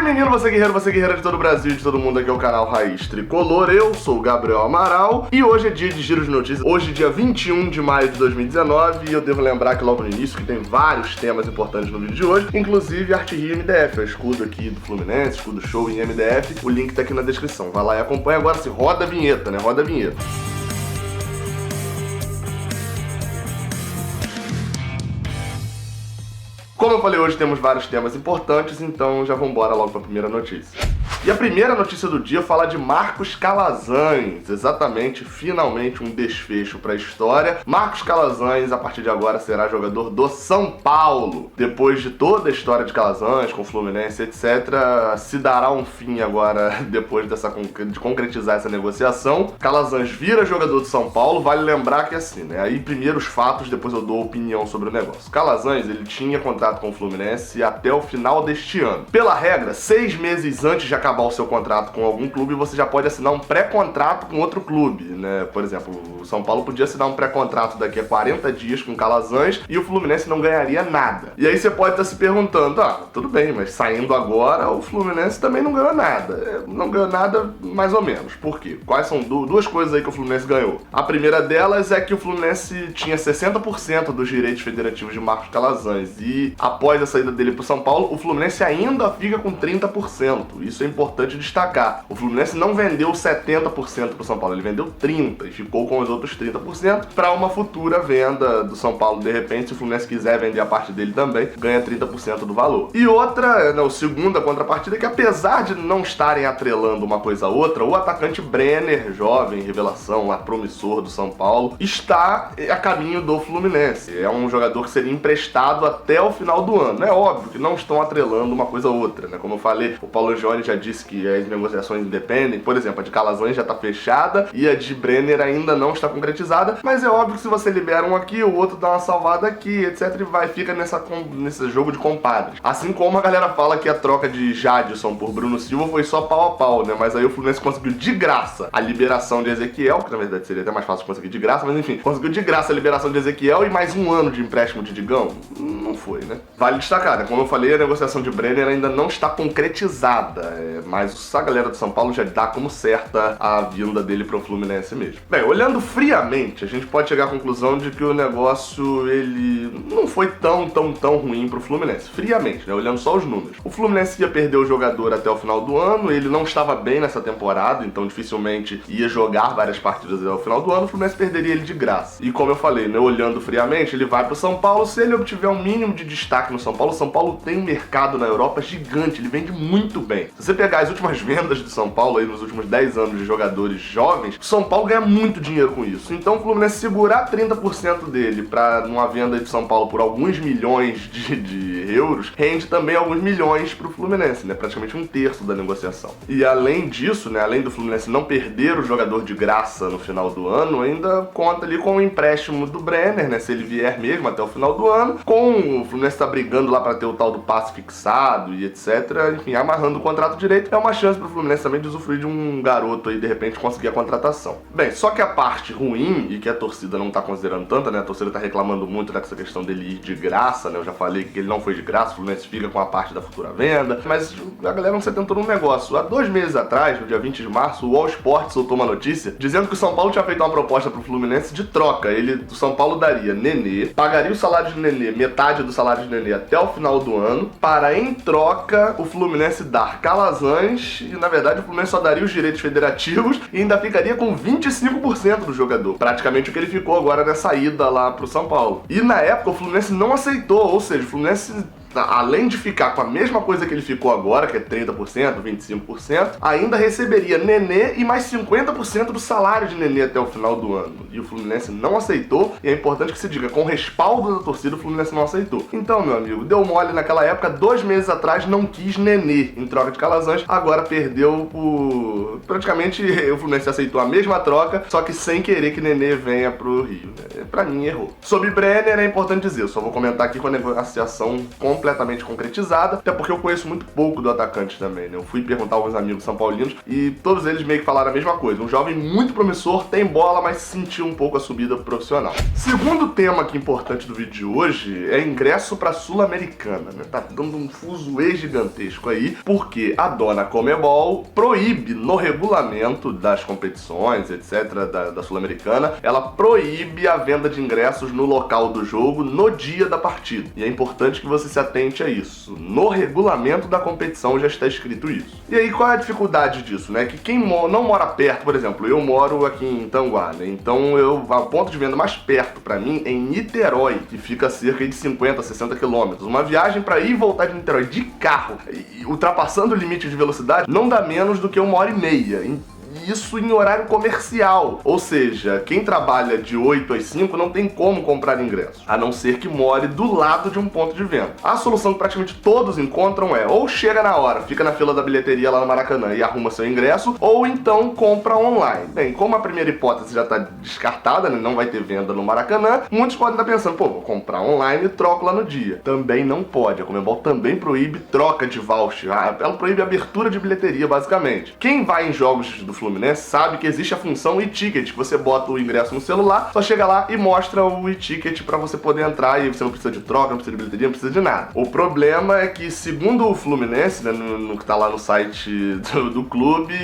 menino, você guerreira de todo o Brasil e de todo mundo, aqui é o canal Raiz Tricolor. Eu sou o Gabriel Amaral e hoje é dia de giro de notícias. Hoje, dia 21 de maio de 2019, e eu devo lembrar que logo no início que tem vários temas importantes no vídeo de hoje, inclusive Arte Rio MDF, é o escudo aqui do Fluminense, escudo show em MDF. O link tá aqui na descrição, vai lá e acompanha. Agora se roda a vinheta, né? Roda a vinheta. Como eu falei, hoje temos vários temas importantes, então já vamos embora logo para a primeira notícia. E a primeira notícia do dia fala de Marcos Calazans, exatamente, finalmente um desfecho para a história. Marcos Calazans, a partir de agora, será jogador do São Paulo. Depois de toda a história de Calazans, com o Fluminense, etc., se dará um fim agora, depois de concretizar essa negociação. Calazans vira jogador do São Paulo, vale lembrar que assim, né, aí primeiro os fatos, depois eu dou opinião sobre o negócio. Calazans, ele tinha contrato com o Fluminense até o final deste ano. Pela regra, 6 meses antes de acabar o seu contrato com algum clube, você já pode assinar um pré-contrato com outro clube, né? Por exemplo, o São Paulo podia assinar um pré-contrato daqui a 40 dias com o Calazans e o Fluminense não ganharia nada. E aí você pode estar se perguntando, tudo bem, mas saindo agora, o Fluminense também não ganhou nada. Não ganhou nada, mais ou menos. Por quê? Quais são duas coisas aí que o Fluminense ganhou? A primeira delas é que o Fluminense tinha 60% dos direitos federativos de Marcos Calazans e após a saída dele pro São Paulo, o Fluminense ainda fica com 30%. Isso é importante destacar. O Fluminense não vendeu 70% pro São Paulo, ele vendeu 30% e ficou com os outros 30% para uma futura venda do São Paulo. De repente, se o Fluminense quiser vender a parte dele também, ganha 30% do valor. E outra, a segunda contrapartida é que apesar de não estarem atrelando uma coisa a outra, o atacante Brenner, jovem, revelação, promissor do São Paulo, está a caminho do Fluminense. É um jogador que seria emprestado até o final do ano. É óbvio que não estão atrelando uma coisa a outra, né? Como eu falei, o Paulo Jones já disse que as negociações independem. Por exemplo, a de Calazans já está fechada e a de Brenner ainda não está concretizada, mas é óbvio que se você libera um aqui, o outro dá uma salvada aqui, etc, e fica nesse jogo de compadres. Assim como a galera fala que a troca de Jadson por Bruno Silva foi só pau a pau, né? Mas aí o Fluminense conseguiu de graça a liberação de Ezequiel, que na verdade seria até mais fácil conseguir de graça, mas enfim, conseguiu de graça a liberação de Ezequiel e mais um ano de empréstimo de Digão? Não foi, né? Vale destacar, né? Como eu falei, a negociação de Brenner ainda não está concretizada, mas a galera do São Paulo já dá como certa a vinda dele pro Fluminense mesmo. Bem, olhando friamente, a gente pode chegar à conclusão de que o negócio, ele não foi tão ruim pro Fluminense. Friamente, né? Olhando só os números. O Fluminense ia perder o jogador até o final do ano, ele não estava bem nessa temporada, então dificilmente ia jogar várias partidas até o final do ano, o Fluminense perderia ele de graça. E como eu falei, né? Olhando friamente, ele vai pro São Paulo, se ele obtiver um mínimo de destaque no São Paulo, o São Paulo tem um mercado na Europa gigante, ele vende muito bem. Se você pegar as últimas vendas do São Paulo aí nos últimos 10 anos de jogadores jovens, o São Paulo ganha muito dinheiro com isso. Então o Fluminense segurar 30% dele pra numa venda de São Paulo por alguns milhões de euros, rende também alguns milhões pro Fluminense, né? Praticamente um terço da negociação. E além disso, né? Além do Fluminense não perder o jogador de graça no final do ano, ainda conta ali com o empréstimo do Brenner, né? Se ele vier mesmo até o final do ano, com o Fluminense tá brigando lá pra ter o tal do passe fixado e etc. Enfim, amarrando o contrato direito, é uma chance pro Fluminense também de usufruir de um garoto aí, de repente, conseguir a contratação. Bem, só que a parte ruim, e que a torcida não tá considerando tanto, né? A torcida tá reclamando muito dessa questão dele ir de graça, né? Eu já falei que ele não foi de graça, o Fluminense fica com a parte da futura venda, mas a galera não se atentou num negócio. Há 2 meses atrás, no dia 20 de março, o All Sport soltou uma notícia dizendo que o São Paulo tinha feito uma proposta pro Fluminense de troca. O São Paulo daria Nenê, pagaria o salário de Nenê, metade do salário de Nenê até o final do ano, para em troca o Fluminense dar Calazans e na verdade o Fluminense só daria os direitos federativos e ainda ficaria com 25% do jogador. Praticamente o que ele ficou agora nessa ida lá pro São Paulo. E na época o Fluminense não aceitou, ou seja, o Fluminense, além de ficar com a mesma coisa que ele ficou agora, que é 30%, 25%, ainda receberia Nenê e mais 50% do salário de Nenê até o final do ano. E o Fluminense não aceitou, e é importante que se diga, com respaldo da torcida, o Fluminense não aceitou. Então, meu amigo, deu mole naquela época, 2 meses atrás não quis Nenê em troca de Calazans, agora perdeu por... Praticamente o Fluminense aceitou a mesma troca, só que sem querer que Nenê venha pro Rio, né? Pra mim, errou. Sobre Brenner, é importante dizer, eu só vou comentar aqui com a negociação completa completamente concretizada, até porque eu conheço muito pouco do atacante também, né? Eu fui perguntar a alguns amigos são paulinos e todos eles meio que falaram a mesma coisa. Um jovem muito promissor, tem bola, mas sentiu um pouco a subida pro profissional. Segundo tema aqui importante do vídeo de hoje é ingresso pra Sul-Americana, né? Tá dando um fuzuê gigantesco aí, porque a dona Conmebol proíbe no regulamento das competições, etc, da Sul-Americana, ela proíbe a venda de ingressos no local do jogo no dia da partida. E é importante que você se atente a isso. No regulamento da competição já está escrito isso. E aí, qual é a dificuldade disso, né? Que quem não mora perto, por exemplo, eu moro aqui em Tanguá, né? Então, o ponto de venda mais perto pra mim é em Niterói, que fica a cerca de 50, 60 quilômetros. Uma viagem pra ir e voltar de Niterói de carro, ultrapassando o limite de velocidade, não dá menos do que 1h30. Isso em horário comercial, ou seja, quem trabalha de 8 às 5 não tem como comprar ingresso, a não ser que more do lado de um ponto de venda. A solução que praticamente todos encontram é ou chega na hora, fica na fila da bilheteria lá no Maracanã e arruma seu ingresso, ou então compra online. Bem, como a primeira hipótese já está descartada, né, não vai ter venda no Maracanã, muitos podem estar pensando, pô, vou comprar online e troco lá no dia. Também não pode, a Conmebol também proíbe troca de voucher, ela proíbe a abertura de bilheteria, basicamente. Quem vai em jogos do Fluminense sabe que existe a função e-ticket, que você bota o ingresso no celular, só chega lá e mostra o e-ticket pra você poder entrar e você não precisa de troca, não precisa de bilheteria, não precisa de nada. O problema é que, segundo o Fluminense, né, no que tá lá no site do clube,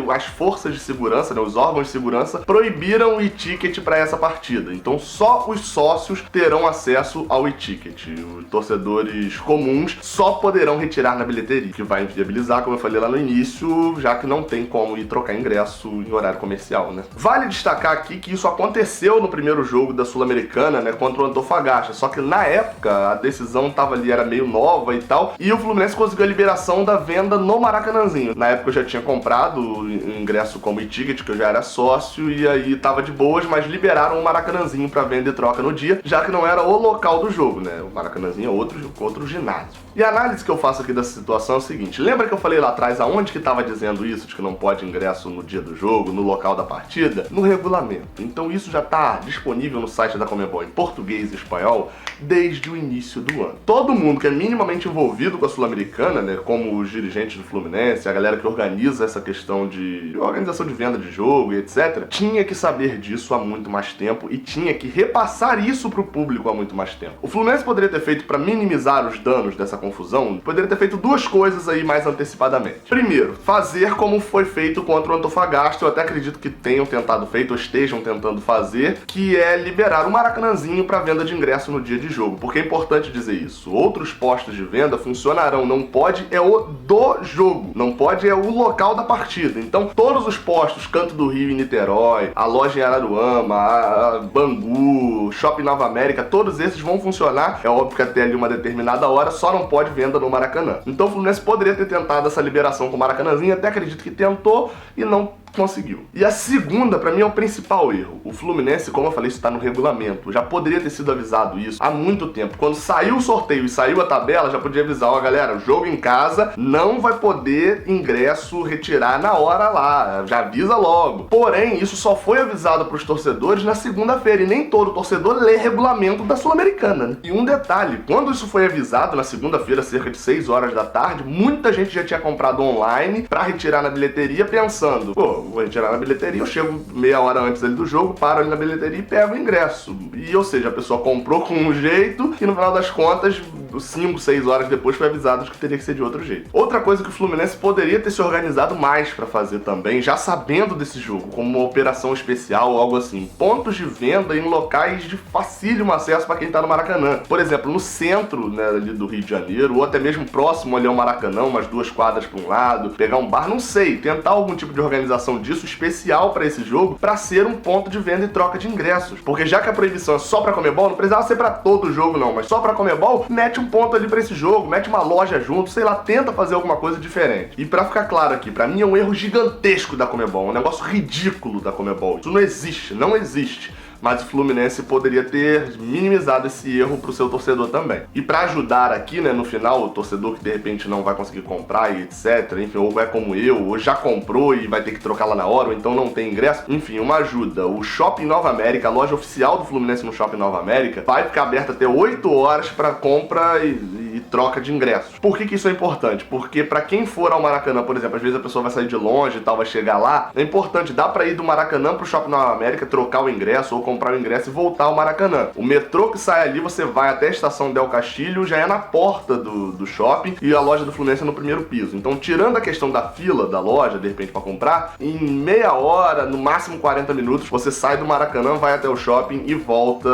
as forças de segurança, né, os órgãos de segurança, proibiram o e-ticket pra essa partida. Então só os sócios terão acesso ao e-ticket. Os torcedores comuns só poderão retirar na bilheteria, que vai inviabilizar, como eu falei lá no início, já que não tem como ir trocar ingresso em horário comercial, né? Vale destacar aqui que isso aconteceu no primeiro jogo da Sul-Americana, né, contra o Antofagasta, só que na época a decisão tava ali, era meio nova e tal, e o Fluminense conseguiu a liberação da venda no Maracanãzinho. Na época eu já tinha comprado o ingresso como e-ticket, que eu já era sócio, e aí tava de boas, mas liberaram o Maracanãzinho pra venda e troca no dia, já que não era o local do jogo, né? O Maracanãzinho é outro ginásio. E a análise que eu faço aqui dessa situação é o seguinte: lembra que eu falei lá atrás aonde que tava dizendo isso, de que não pode ingresso no dia do jogo, no local da partida? No regulamento. Então isso já tá disponível no site da Conmebol em português e espanhol desde o início do ano. Todo mundo que é minimamente envolvido com a Sul-Americana, né, como os dirigentes do Fluminense, a galera que organiza essa questão de organização de venda de jogo e etc, tinha que saber disso há muito mais tempo e tinha que repassar isso pro público há muito mais tempo. O Fluminense poderia ter feito, para minimizar os danos dessa confusão, poderia ter feito duas coisas aí mais antecipadamente. Primeiro, fazer como foi feito contra o Antofagasta, eu até acredito que tenham tentado feito ou estejam tentando fazer, que é liberar o Maracanãzinho para venda de ingresso no dia de jogo, porque é importante dizer isso. Outros postos de venda funcionarão, não pode é o do jogo, não pode é o local da partida. Então todos os postos, Canto do Rio em Niterói, a loja em Araruama, a Bangu, Shopping Nova América, todos esses vão funcionar, é óbvio que até ali uma determinada hora, só não pode venda no Maracanã. Então o Fluminense poderia ter tentado essa liberação com o Maracanãzinho, até acredito que tentou e não conseguiu. E a segunda, pra mim, é o principal erro. O Fluminense, como eu falei, isso tá no regulamento. Já poderia ter sido avisado isso há muito tempo. Quando saiu o sorteio e saiu a tabela, já podia avisar, ó, galera, jogo em casa, não vai poder ingresso retirar na hora lá. Já avisa logo. Porém, isso só foi avisado pros torcedores na segunda-feira, e nem todo torcedor lê regulamento da Sul-Americana, né? E um detalhe, quando isso foi avisado na segunda-feira, cerca de 6 horas da tarde, muita gente já tinha comprado online pra retirar na bilheteria, pensando, pô, vou retirar na bilheteria, eu chego meia hora antes ali do jogo, paro ali na bilheteria e pego o ingresso. E, ou seja, a pessoa comprou com um jeito e no final das contas, 5, 6 horas depois foi avisado de que teria que ser de outro jeito. Outra coisa que o Fluminense poderia ter se organizado mais pra fazer também, já sabendo desse jogo, como uma operação especial ou algo assim, pontos de venda em locais de facílimo acesso pra quem tá no Maracanã. Por exemplo, no centro, né, ali do Rio de Janeiro, ou até mesmo próximo ali ao Maracanã, umas 2 quadras pra um lado, pegar um bar, não sei, tentar algum tipo de organização disso especial pra esse jogo, pra ser um ponto de venda e troca de ingressos. Porque já que a proibição é só pra Conmebol, não precisava ser pra todo o jogo não, mas só pra Conmebol, mete um ponto ali pra esse jogo, mete uma loja junto, sei lá, tenta fazer alguma coisa diferente. E pra ficar claro aqui, pra mim é um erro gigantesco da Conmebol, um negócio ridículo da Conmebol. Isso não existe, não existe. Mas o Fluminense poderia ter minimizado esse erro pro seu torcedor também. E pra ajudar aqui, né, no final, o torcedor que de repente não vai conseguir comprar e etc, enfim, ou é como eu, ou já comprou e vai ter que trocar lá na hora, ou então não tem ingresso, enfim, uma ajuda. O Shopping Nova América, a loja oficial do Fluminense no Shopping Nova América, vai ficar aberta até 8 horas pra compra e troca de ingressos. Por que isso é importante? Porque pra quem for ao Maracanã, por exemplo, às vezes a pessoa vai sair de longe e tal, vai chegar lá, é importante, dá pra ir do Maracanã pro Shopping Nova América, trocar o ingresso ou comprar o ingresso e voltar ao Maracanã. O metrô que sai ali, você vai até a estação Del Castilho, já é na porta do shopping, e a loja do Fluminense é no primeiro piso. Então, tirando a questão da fila da loja, de repente, pra comprar, em meia hora, no máximo 40 minutos, você sai do Maracanã, vai até o shopping e volta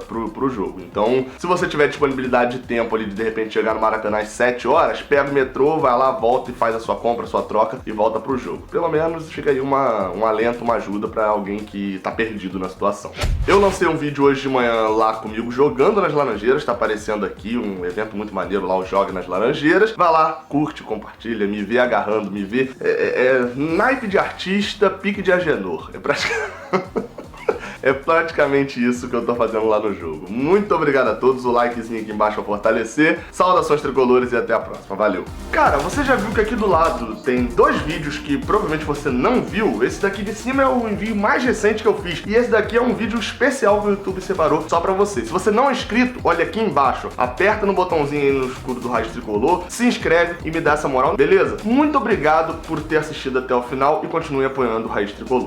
pro jogo. Então, se você tiver disponibilidade de tempo ali de repente chegar no Maracanã às 7 horas, pega o metrô, vai lá, volta e faz a sua compra, a sua troca e volta pro jogo. Pelo menos fica aí um alento, uma ajuda pra alguém que tá perdido na situação. Eu lancei um vídeo hoje de manhã lá comigo jogando nas Laranjeiras, tá aparecendo aqui um evento muito maneiro lá, o Joga nas Laranjeiras. Vai lá, curte, compartilha, me vê agarrando, me vê. Naipe de artista, pique de Agenor. É praticamente isso que eu tô fazendo lá no jogo. Muito obrigado a todos, o likezinho aqui embaixo pra fortalecer. Saudações tricolores e até a próxima. Valeu! Cara, você já viu que aqui do lado tem 2 vídeos que provavelmente você não viu? Esse daqui de cima é o envio mais recente que eu fiz. E esse daqui é um vídeo especial que o YouTube separou só pra você. Se você não é inscrito, olha aqui embaixo. Aperta no botãozinho aí no escuro do Raiz Tricolor, se inscreve e me dá essa moral, beleza? Muito obrigado por ter assistido até o final e continue apoiando o Raiz Tricolor.